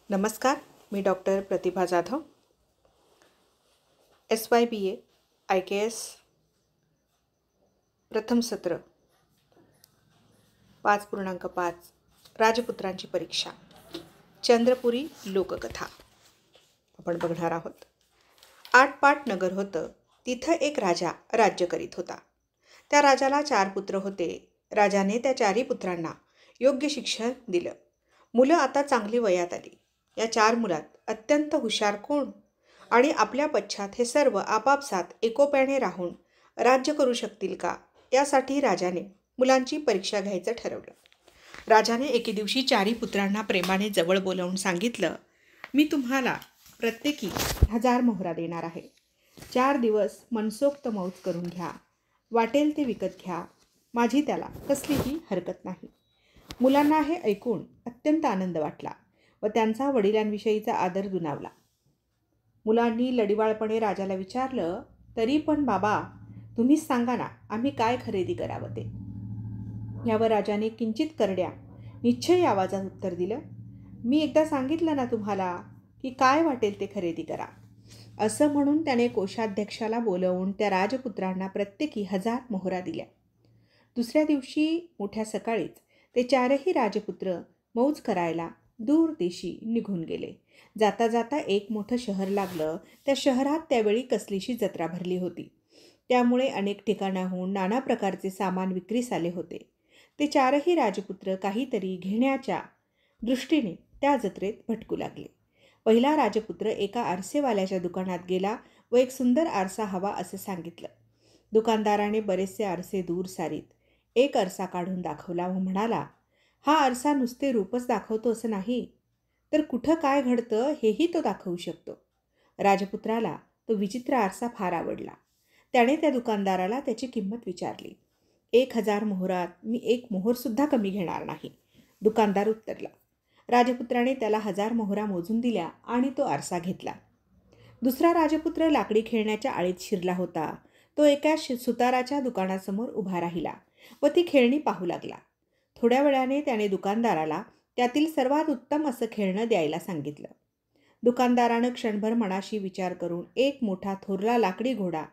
नमस्कार. मी डॉक्टर प्रतिभा Jadhav. SYBA IKS प्रथम सत्र 5.5 राजपुत्रांची परीक्षा चंद्रपुरी लोककथा आपण बघणार आहोत. आटपाट नगर होतं. तिथं एक राजा राज्य करीत होता. त्या राजाला 4 पुत्र होते. राजाने त्या 4ही पुत्रांना योग्य शिक्षण दिलं. मुलं आता चांगली वयात आली. या 4 मुलात अत्यंत हुशार कोण आणि आपल्या पश्चात हे सर्व आपापसात एकोप्याने राहून राज्य करू शकतील का, यासाठी राजाने मुलांची परीक्षा घ्यायचं ठरवलं. राजाने एके दिवशी 4ही पुत्रांना प्रेमाने जवळ बोलावून सांगितलं, मी तुम्हाला प्रत्येकी 1000 मोहरा देणार आहे. 4 दिवस मनसोक्त मौज करून घ्या. वाटेल ते विकत घ्या. माझी त्याला कसलीही हरकत नाही. मुलांना हे ऐकून अत्यंत आनंद वाटला व त्यांचा वडिलांविषयीचा आदर दुणावला. मुलांनी लढिवाळपणे राजाला विचारलं, तरी पण बाबा, तुम्हीच सांगा ना, आम्ही काय खरेदी करावं ते. यावर राजाने किंचित करड्या निश्चयी आवाजात उत्तर दिलं, मी एकदा सांगितलं ना तुम्हाला की काय वाटेल ते खरेदी करा. असं म्हणून त्याने कोषाध्यक्षाला बोलवून त्या राजपुत्रांना प्रत्येकी 1000 मोहरा दिल्या. दुसऱ्या दिवशी मोठ्या सकाळीच ते 4ही राजपुत्र मौज करायला दूर देशी निघून गेले. जाता जाता एक मोठं शहर लागलं. त्या शहरात त्यावेळी कसलीशी जत्रा भरली होती. त्यामुळे अनेक ठिकाणाहून नाना प्रकारचे सामान विक्रीस आले होते. ते 4ही राजपुत्र काहीतरी घेण्याच्या दृष्टीने त्या जत्रेत भटकू लागले. पहिला राजपुत्र एका आरसेवाल्याच्या दुकानात गेला व एक सुंदर आरसा हवा असे सांगितलं. दुकानदाराने बरेचसे आरसे दूर सारीत एक आरसा काढून दाखवला व म्हणाला, हा आरसा नुसते रूपच दाखवतो असं नाही, तर कुठं काय घडतं हेही तो दाखवू शकतो. राजपुत्राला तो विचित्र आरसा फार आवडला. त्याने त्या दुकानदाराला त्याची किंमत विचारली. 1000 मोहरात मी 1 मोहरसुद्धा कमी घेणार नाही, दुकानदार उत्तरला. राजपुत्राने त्याला 1000 मोहरा मोजून दिल्या आणि तो आरसा घेतला. दुसरा राजपुत्र लाकडी खेळण्याच्या आळीत शिरला होता. तो एका सुताराच्या दुकानासमोर उभा राहिला व ती खेळणी पाहू लागला. थोड्या वेळाने त्याने दुकानदाराला त्यातील सर्वात उत्तम असं खेळणं द्यायला सांगितलं. दुकानदारानं क्षणभर मनाशी विचार करून एक मोठा थोरला लाकडी घोडा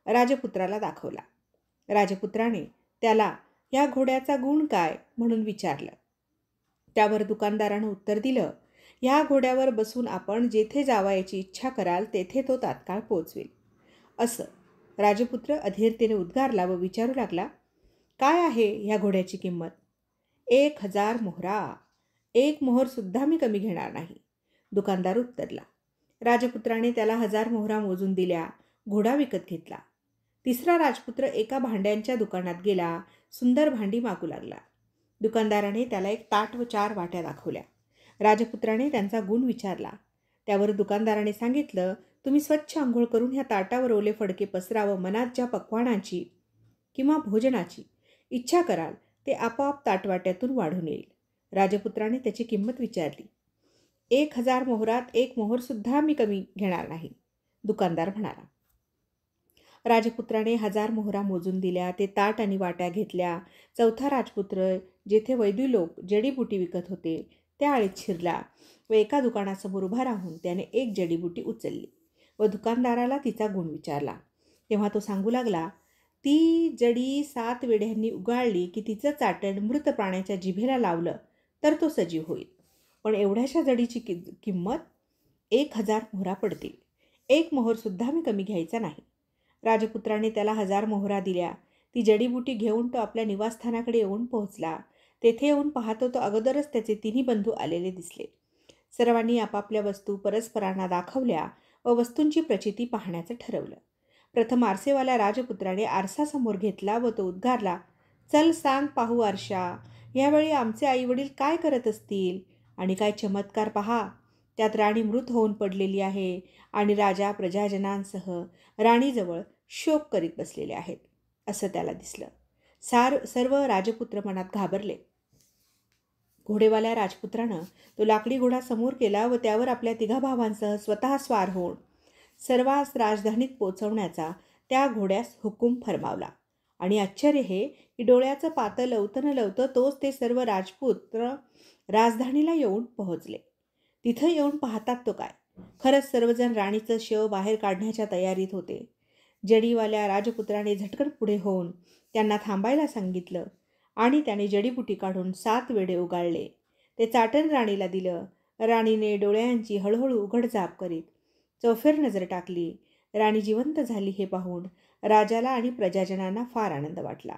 राजपुत्राला दाखवला. राजपुत्राने त्याला या घोड्याचा गुण काय म्हणून विचारलं. त्यावर दुकानदारानं उत्तर दिलं, ह्या घोड्यावर बसून आपण जेथे जावायची इच्छा कराल तेथे तो तात्काळ पोहोचवेल. असं राजपुत्र अधीरतेने उद्गारला व विचारू लागला, काय आहे ह्या घोड्याची किंमत? 1000 मोहरा. 1 मोहरसुद्धा मी कमी घेणार नाही, दुकानदार उत्तरला. राजपुत्राने त्याला 1000 मोहरा मोजून दिल्या. घोडा विकत घेतला. तिसरा राजपुत्र एका भांड्यांच्या दुकानात गेला. सुंदर भांडी मागू लागला. दुकानदाराने त्याला एक ताट व 4 वाट्या दाखवल्या. राजपुत्राने त्यांचा गुण विचारला. त्यावर दुकानदाराने सांगितलं, तुम्ही स्वच्छ आंघोळ करून ह्या ताटावर ओले फडके पसरा व मनात ज्या पक्वानाची किंवा भोजनाची इच्छा कराल ते आपोआप ताटवाट्यातून वाढून येईल. राजपुत्राने त्याची किंमत विचारली. 1000 मोहरात 1 मोहरसुद्धा मी कमी घेणार नाही, दुकानदार म्हणाला. राजपुत्राने 1000 मोहरा मोजून दिल्या. ते ताट आणि वाट्या घेतल्या. चौथा राजपुत्र जेथे वैद्य लोक जडीबुटी विकत होते त्या आळीत शिरला व एका दुकानासमोर उभा राहून त्याने एक जडीबुटी उचलली व दुकानदाराला तिचा गुण विचारला. तेव्हा तो सांगू लागला, ती जडी 7 वेढ्यांनी उगाळली की तिचं चाटण मृत प्राण्याच्या जिभेला लावलं तर तो सजीव होईल. पण एवढ्याशा जडीची किंमत 1000 मोहरा पडतील. 1 मोहरसुद्धा मी कमी घ्यायचा नाही. राजपुत्राने त्याला 1000 मोहरा दिल्या. ती जडीबुटी घेऊन तो आपल्या निवासस्थानाकडे येऊन पोहोचला. तेथे येऊन पाहतो तो अगोदरच त्याचे 3 बंधू आलेले दिसले. सर्वांनी आपापल्या वस्तू परस्परांना दाखवल्या व वस्तूंची प्रचिती पाहण्याचं ठरवलं. प्रथम आरसेवाल्या राजपुत्राने आरसा समोर घेतला व तो उद्गारला, चल सांग पाहू आरशा, यावेळी आमचे आईवडील काय करत असतील आणि काय चमत्कार पहा. त्यात राणी मृत होऊन पडलेली आहे आणि राजा प्रजाजनांसह राणीजवळ शोक करीत बसलेले आहेत, असं त्याला दिसलं. सर्व राजपुत्र मनात घाबरले. घोडेवाल्या राजपुत्रानं तो लाकडी घोडा समोर केला व त्यावर आपल्या 3 भावांसह स्वतः स्वार होऊन सर्वांस राजधानीत पोचवण्याचा त्या घोड्यास हुकूम फरमावला. आणि आश्चर्य हे की डोळ्याचं पातं लवतं न लवतं तोच ते सर्व राजपुत्र राजधानीला येऊन पोहोचले. तिथं येऊन पाहतात तो काय, खरंच सर्वजण राणीचं शव बाहेर काढण्याच्या तयारीत होते. जडीवाल्या राजपुत्राने झटकन पुढे होऊन त्यांना थांबायला सांगितलं आणि त्याने जडीबुटी काढून 7 वेढे उगाळले. ते चाटण राणीला दिलं. राणीने डोळ्यांची हळूहळू उघडझाप करीत चौफेर नजर टाकली. राणी जिवंत झाली हे पाहून राजाला आणि प्रजाजनांना फार आनंद वाटला.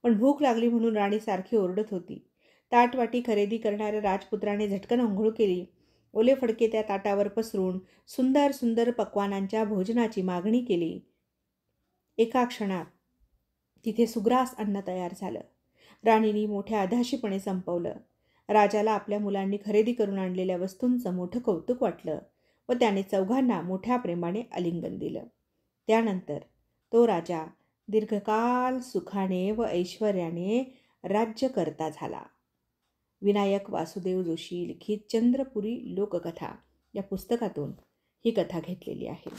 पण भूक लागली म्हणून राणी सारखी ओरडत होती. ताटवाटी खरेदी करणाऱ्या राजपुत्राने झटकन अंघोळ केली. ओले फडके त्या ताटावर पसरून सुंदर सुंदर पक्वानांच्या भोजनाची मागणी केली. एका क्षणात तिथे सुग्रास अन्न तयार झालं. राणीने मोठ्या अधाशीपणे संपवलं. राजाला आपल्या मुलांनी खरेदी करून आणलेल्या वस्तूंचं मोठं कौतुक वाटलं व त्याने चौघांना मोठ्या प्रेमाने आलिंगन दिलं. त्यानंतर तो राजा दीर्घकाल सुखाने व ऐश्वर्याने राज्य करता झाला. विनायक वासुदेव जोशी लिखित चंद्रपुरी लोककथा या पुस्तकातून ही कथा घेतलेली आहे.